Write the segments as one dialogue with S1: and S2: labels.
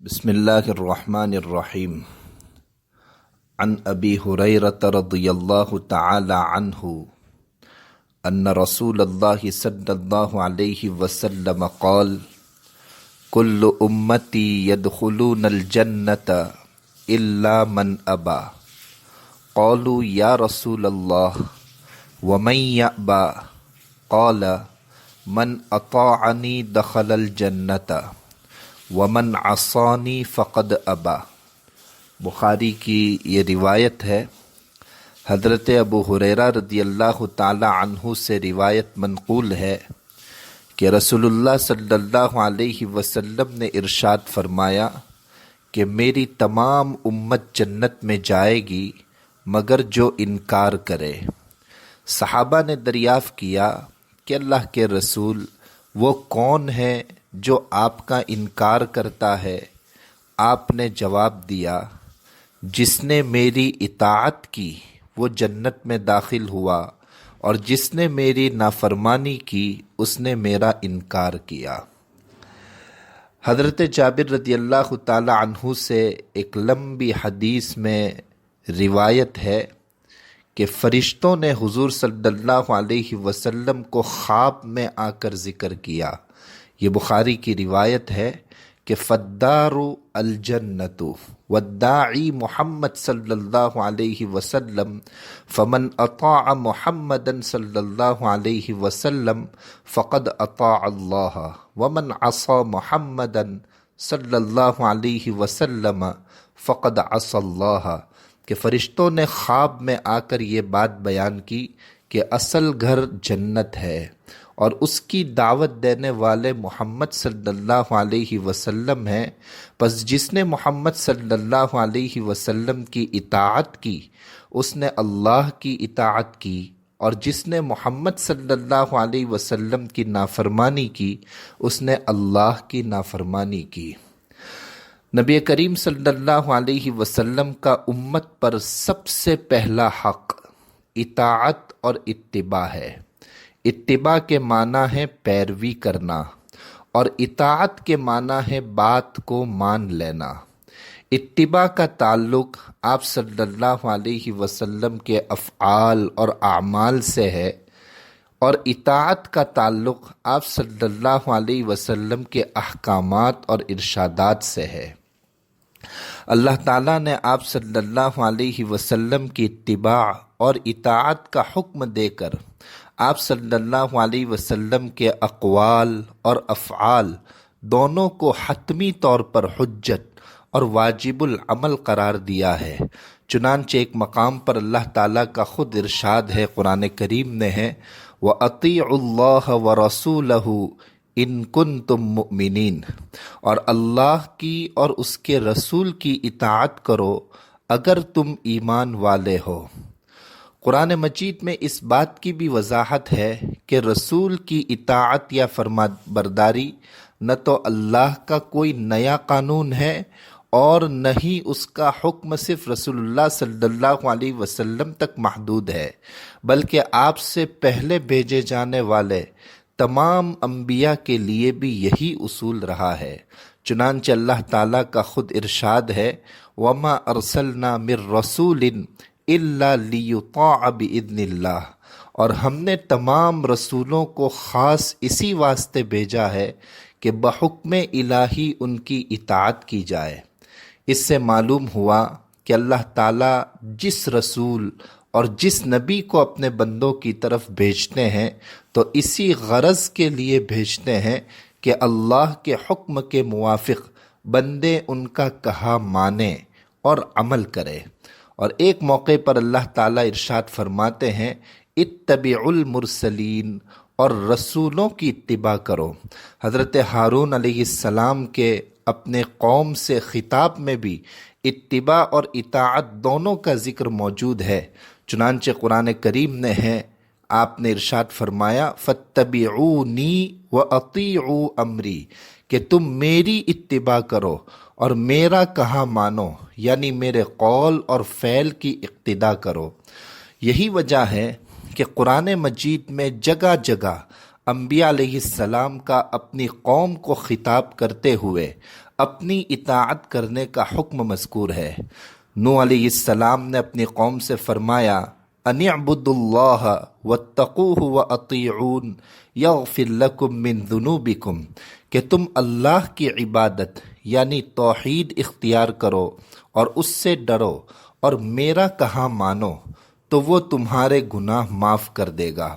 S1: بسم الله الرحمن الرحيم. عن أبي هريرة رضي الله تعالى عنه أن رسول الله صلى الله عليه وسلم قال: كل أمتي يدخلون الجنة إلا من أبى. قالوا يا رسول الله ومن يأبى؟ قال: من أطاعني دخل الجنة ومن عصانی فقد ابا۔ بخاری کی یہ روایت ہے۔ حضرت ابو ہریرہ رضی اللہ تعالی عنہ سے روایت منقول ہے کہ رسول اللہ صلی اللہ علیہ وسلم نے ارشاد فرمایا کہ میری تمام امت جنت میں جائے گی مگر جو انکار کرے۔ صحابہ نے دریافت کیا کہ اللہ کے رسول وہ کون ہے جو آپ کا انکار کرتا ہے؟ آپ نے جواب دیا: جس نے میری اطاعت کی وہ جنت میں داخل ہوا اور جس نے میری نافرمانی کی اس نے میرا انکار کیا۔ حضرت جابر رضی اللہ تعالی عنہ سے ایک لمبی حدیث میں روایت ہے کہ فرشتوں نے حضور صلی اللہ علیہ وسلم کو خواب میں آ کر ذکر کیا۔ یہ بخاری کی روایت ہے کہ فالدار الجنت والداعی محمد صلی اللہ علیہ وسلم فمن اطاع محمدا صلی اللہ علیہ وسلم فقد اطاع اللہ ومن عصى محمدا صلی اللہ علیہ وسلم فقد عصى اللہ۔ کہ فرشتوں نے خواب میں آ کر یہ بات بیان کی کہ اصل گھر جنت ہے اور اس کی دعوت دینے والے محمد صلی اللہ علیہ وسلم ہیں، پس جس نے محمد صلی اللہ علیہ وسلم کی اطاعت کی اس نے اللہ کی اطاعت کی، اور جس نے محمد صلی اللہ علیہ وسلم کی نافرمانی کی اس نے اللہ کی نافرمانی کی۔ نبی کریم صلی اللہ علیہ وسلم کا امت پر سب سے پہلا حق اطاعت اور اتباع ہے۔ اتباع کے معنی ہے پیروی کرنا اور اطاعت کے معنی ہے بات کو مان لینا۔ اتباع کا تعلق آپ صلی اللہ علیہ وسلم کے افعال اور اعمال سے ہے، اور اطاعت کا تعلق آپ صلی اللہ علیہ وسلم کے احکامات اور ارشادات سے ہے۔ اللہ تعالیٰ نے آپ صلی اللہ علیہ وسلم کی اتباع اور اطاعت کا حکم دے کر آپ صلی اللہ علیہ وسلم کے اقوال اور افعال دونوں کو حتمی طور پر حجت اور واجب العمل قرار دیا ہے۔ چنانچہ ایک مقام پر اللہ تعالیٰ کا خود ارشاد ہے، قرآن کریم نے ہے: وَأَطِيعُوا اللَّهَ وَرَسُولَهُ ان کنتم مؤمنین، اور اللہ کی اور اس کے رسول کی اطاعت کرو اگر تم ایمان والے ہو۔ قرآن مجید میں اس بات کی بھی وضاحت ہے کہ رسول کی اطاعت یا فرما برداری نہ تو اللہ کا کوئی نیا قانون ہے اور نہ ہی اس کا حکم صرف رسول اللہ صلی اللہ علیہ وسلم تک محدود ہے، بلکہ آپ سے پہلے بھیجے جانے والے تمام انبیاء کے لیے بھی یہی اصول رہا ہے۔ چنانچہ اللہ تعالیٰ کا خود ارشاد ہے: وَمَا أَرْسَلْنَا مِن رَّسُولٍ إِلَّا لِيُطَاعَ بِإِذْنِ اللَّهِ، اور ہم نے تمام رسولوں کو خاص اسی واسطے بھیجا ہے کہ بحکم الہی ان کی اطاعت کی جائے۔ اس سے معلوم ہوا کہ اللہ تعالیٰ جس رسول اور جس نبی کو اپنے بندوں کی طرف بھیجتے ہیں تو اسی غرض کے لیے بھیجتے ہیں کہ اللہ کے حکم کے موافق بندے ان کا کہا مانیں اور عمل کرے۔ اور ایک موقع پر اللہ تعالیٰ ارشاد فرماتے ہیں: اتبعوا المرسلین، اور رسولوں کی اتباع کرو۔ حضرت ہارون علیہ السلام کے اپنے قوم سے خطاب میں بھی اتباع اور اطاعت دونوں کا ذکر موجود ہے۔ چنانچہ قرآن کریم نے ہے، آپ نے ارشاد فرمایا: فاتبعونی واطیعوا امری، کہ تم میری اتباع کرو اور میرا کہا مانو، یعنی میرے قول اور فعل کی اقتداء کرو۔ یہی وجہ ہے کہ قرآن مجید میں جگہ جگہ انبیاء علیہ السلام کا اپنی قوم کو خطاب کرتے ہوئے اپنی اطاعت کرنے کا حکم مذکور ہے۔ نوح علیہ السلام نے اپنی قوم سے فرمایا ان اعبدوا اللہ واتقوہ واطیعون یغفر لکم من ذنوبکم، کہ تم اللہ کی عبادت یعنی توحید اختیار کرو اور اس سے ڈرو اور میرا کہا مانو تو وہ تمہارے گناہ معاف کر دے گا۔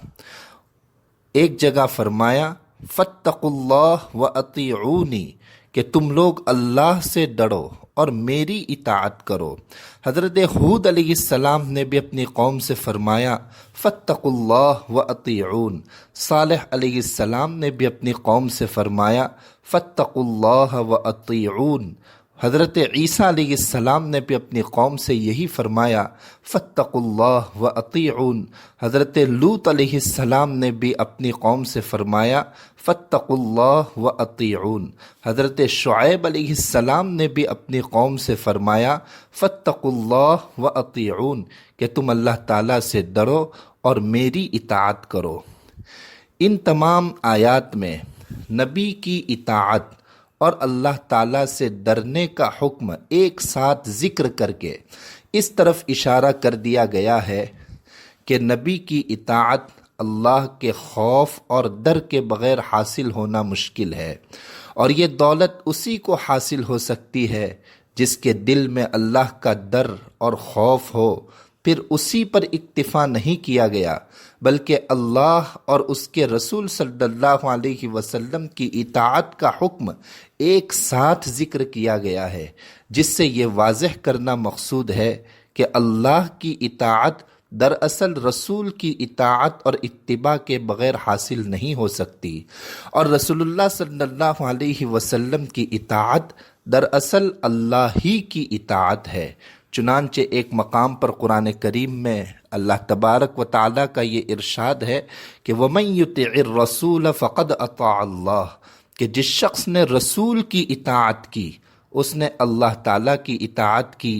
S1: ایک جگہ فرمایا فاتقوا اللہ واطیعونی، کہ تم لوگ اللہ سے ڈرو اور میری اطاعت کرو۔ حضرت ہود علیہ السلام نے بھی اپنی قوم سے فرمایا فاتقوا اللہ واطیعون۔ صالح علیہ السلام نے بھی اپنی قوم سے فرمایا فاتقوا اللہ واطیعون۔ حضرت عیسیٰ علیہ السلام نے بھی اپنی قوم سے یہی فرمایا فاتقوا اللہ واطیعون۔ حضرت لوط علیہ السلام نے بھی اپنی قوم سے فرمایا فاتقوا اللہ واطیعون۔ حضرت شعیب علیہ السلام نے بھی اپنی قوم سے فرمایا فاتقوا اللہ واطیعون، کہ تم اللہ تعالیٰ سے ڈرو اور میری اطاعت کرو۔ ان تمام آیات میں نبی کی اطاعت اور اللہ تعالیٰ سے ڈرنے کا حکم ایک ساتھ ذکر کر کے اس طرف اشارہ کر دیا گیا ہے کہ نبی کی اطاعت اللہ کے خوف اور ڈر کے بغیر حاصل ہونا مشکل ہے، اور یہ دولت اسی کو حاصل ہو سکتی ہے جس کے دل میں اللہ کا ڈر اور خوف ہو۔ پھر اسی پر اکتفا نہیں کیا گیا بلکہ اللہ اور اس کے رسول صلی اللہ علیہ وسلم کی اطاعت کا حکم ایک ساتھ ذکر کیا گیا ہے، جس سے یہ واضح کرنا مقصود ہے کہ اللہ کی اطاعت دراصل رسول کی اطاعت اور اتباع کے بغیر حاصل نہیں ہو سکتی، اور رسول اللہ صلی اللہ علیہ وسلم کی اطاعت دراصل اللہ ہی کی اطاعت ہے۔ چنانچہ ایک مقام پر قرآن کریم میں اللہ تبارک و تعالیٰ کا یہ ارشاد ہے کہ وَمَن يُطِعِ الرَّسُولَ فَقَدْ أَطَاعَ اللَّهَ، کہ جس شخص نے رسول کی اطاعت کی اس نے اللہ تعالیٰ کی اطاعت کی۔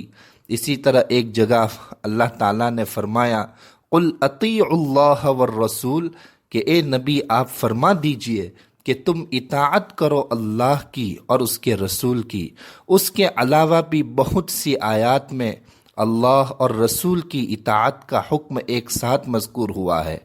S1: اسی طرح ایک جگہ اللہ تعالیٰ نے فرمایا قُلْ أَطِيعُوا اللَّهَ وَالرَّسُولَ، کہ اے نبی آپ فرما دیجئے کہ تم اطاعت کرو اللہ کی اور اس کے رسول کی۔ اس کے علاوہ بھی بہت سی آیات میں اللہ اور رسول کی اطاعت کا حکم ایک ساتھ مذکور ہوا ہے۔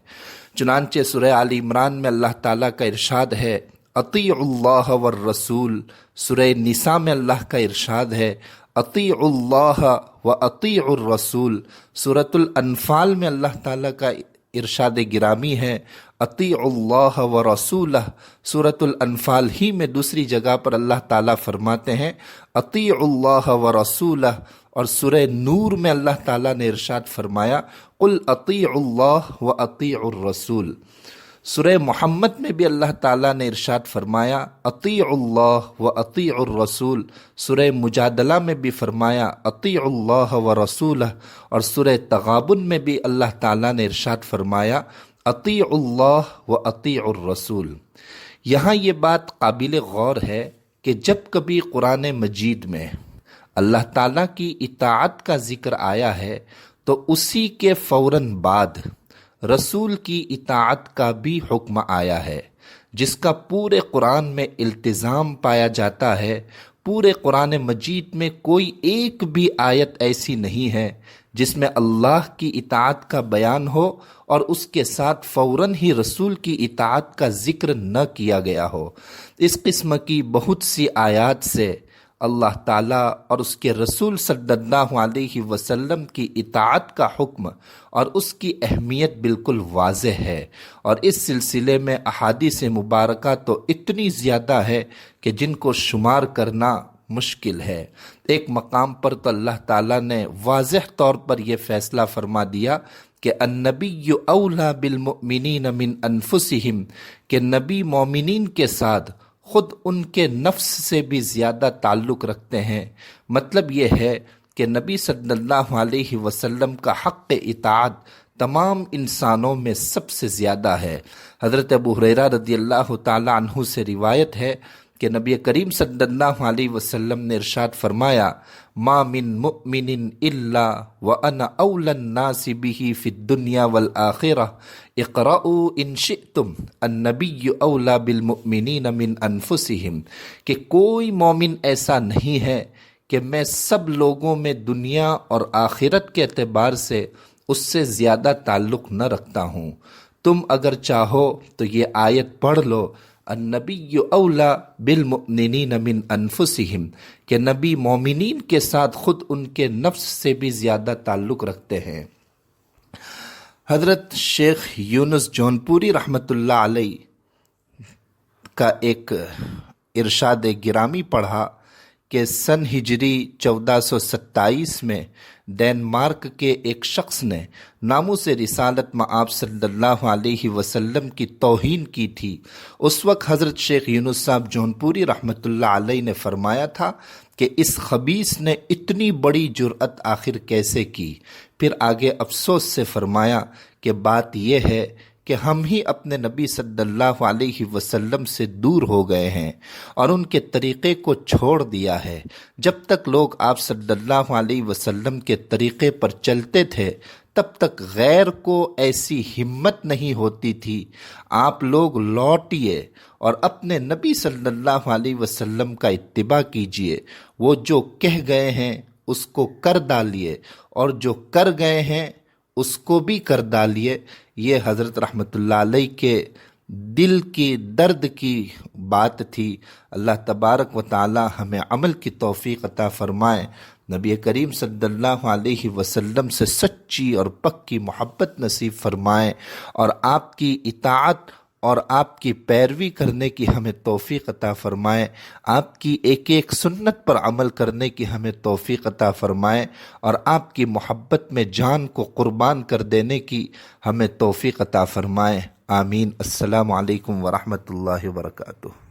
S1: چنانچہ سورہ آل عمران میں اللہ تعالیٰ کا ارشاد ہے اطیعوا اللہ والرسول۔ سورہ نساء میں اللہ کا ارشاد ہے اطیعوا اللہ واطیعوا الرسول۔ سورۃ الانفال میں اللہ تعالیٰ کا ارشاد گرامی ہے اطیعوا اللہ ورسولہ۔ سورۃ الانفال ہی میں دوسری جگہ پر اللہ تعالیٰ فرماتے ہیں اطیعوا اللہ ورسولہ، اور سورہ نور میں اللہ تعالیٰ نے ارشاد فرمایا قل اطیعوا اللہ واطیعوا الرسول۔ سورہ محمد میں بھی اللہ تعالیٰ نے ارشاد فرمایا اطیعوا اللہ واطیعوا الرسول۔ سورہ مجادلہ میں بھی فرمایا اطیعوا اللہ ورسولہ، اور سورہ تغابن میں بھی اللہ تعالیٰ نے ارشاد فرمایا اطیعوا اللہ واطیعوا الرسول۔ یہاں یہ بات قابل غور ہے کہ جب کبھی قرآن مجید میں اللہ تعالیٰ کی اطاعت کا ذکر آیا ہے تو اسی کے فوراً بعد رسول کی اطاعت کا بھی حکم آیا ہے، جس کا پورے قرآن میں التزام پایا جاتا ہے۔ پورے قرآن مجید میں کوئی ایک بھی آیت ایسی نہیں ہے جس میں اللہ کی اطاعت کا بیان ہو اور اس کے ساتھ فوراً ہی رسول کی اطاعت کا ذکر نہ کیا گیا ہو۔ اس قسم کی بہت سی آیات سے اللہ تعالیٰ اور اس کے رسول صلی اللہ علیہ وسلم کی اطاعت کا حکم اور اس کی اہمیت بالکل واضح ہے، اور اس سلسلے میں احادیث مبارکہ تو اتنی زیادہ ہے کہ جن کو شمار کرنا مشکل ہے۔ ایک مقام پر تو اللہ تعالیٰ نے واضح طور پر یہ فیصلہ فرما دیا کہ النبی اولا بالمؤمنین من انفسہم، کہ نبی مومنین کے ساتھ خود ان کے نفس سے بھی زیادہ تعلق رکھتے ہیں۔ مطلب یہ ہے کہ نبی صلی اللہ علیہ وسلم کا حق اطاعت تمام انسانوں میں سب سے زیادہ ہے۔ حضرت ابو ہریرہ رضی اللہ تعالی عنہ سے روایت ہے کہ نبی کریم صلی اللہ علیہ وسلم نے ارشاد فرمایا ما من مؤمن الا وانا اولى الناس به في الدنيا والآخرة اقرأوا ان شئتم النبی اولا بالمؤمنین من انفسهم، کہ کوئی مومن ایسا نہیں ہے کہ میں سب لوگوں میں دنیا اور آخرت کے اعتبار سے اس سے زیادہ تعلق نہ رکھتا ہوں۔ تم اگر چاہو تو یہ آیت پڑھ لو، النبی اولا بالمؤمنین من انفسہم، کہ نبی مومنین کے ساتھ خود ان کے نفس سے بھی زیادہ تعلق رکھتے ہیں۔ حضرت شیخ یونس جونپوری رحمۃ اللہ علیہ کا ایک ارشاد گرامی پڑھا کہ سن ہجری 1427 میں ڈینمارک کے ایک شخص نے ناموس رسالت مآب صلی اللہ علیہ وسلم کی توہین کی تھی۔ اس وقت حضرت شیخ یونس صاحب جونپوری رحمۃ اللہ علیہ نے فرمایا تھا کہ اس خبیث نے اتنی بڑی جرأت آخر کیسے کی؟ پھر آگے افسوس سے فرمایا کہ بات یہ ہے کہ ہم ہی اپنے نبی صلی اللہ علیہ وسلم سے دور ہو گئے ہیں اور ان کے طریقے کو چھوڑ دیا ہے۔ جب تک لوگ آپ صلی اللہ علیہ وسلم کے طریقے پر چلتے تھے تب تک غیر کو ایسی ہمت نہیں ہوتی تھی۔ آپ لوگ لوٹئے اور اپنے نبی صلی اللہ علیہ وسلم کا اتباع کیجئے۔ وہ جو کہہ گئے ہیں اس کو کر ڈالیے اور جو کر گئے ہیں اس کو بھی کر ڈالیے۔ یہ حضرت رحمۃ اللہ علیہ کے دل کی درد کی بات تھی۔ اللہ تبارک و تعالی ہمیں عمل کی توفیق عطا فرمائے، نبی کریم صلی اللہ علیہ وسلم سے سچی اور پکی محبت نصیب فرمائے، اور آپ کی اطاعت اور آپ کی پیروی کرنے کی ہمیں توفیق عطا فرمائے، آپ کی ایک ایک سنت پر عمل کرنے کی ہمیں توفیق عطا فرمائے، اور آپ کی محبت میں جان کو قربان کر دینے کی ہمیں توفیق عطا فرمائے۔ آمین۔ السلام علیکم ورحمۃ اللہ وبرکاتہ۔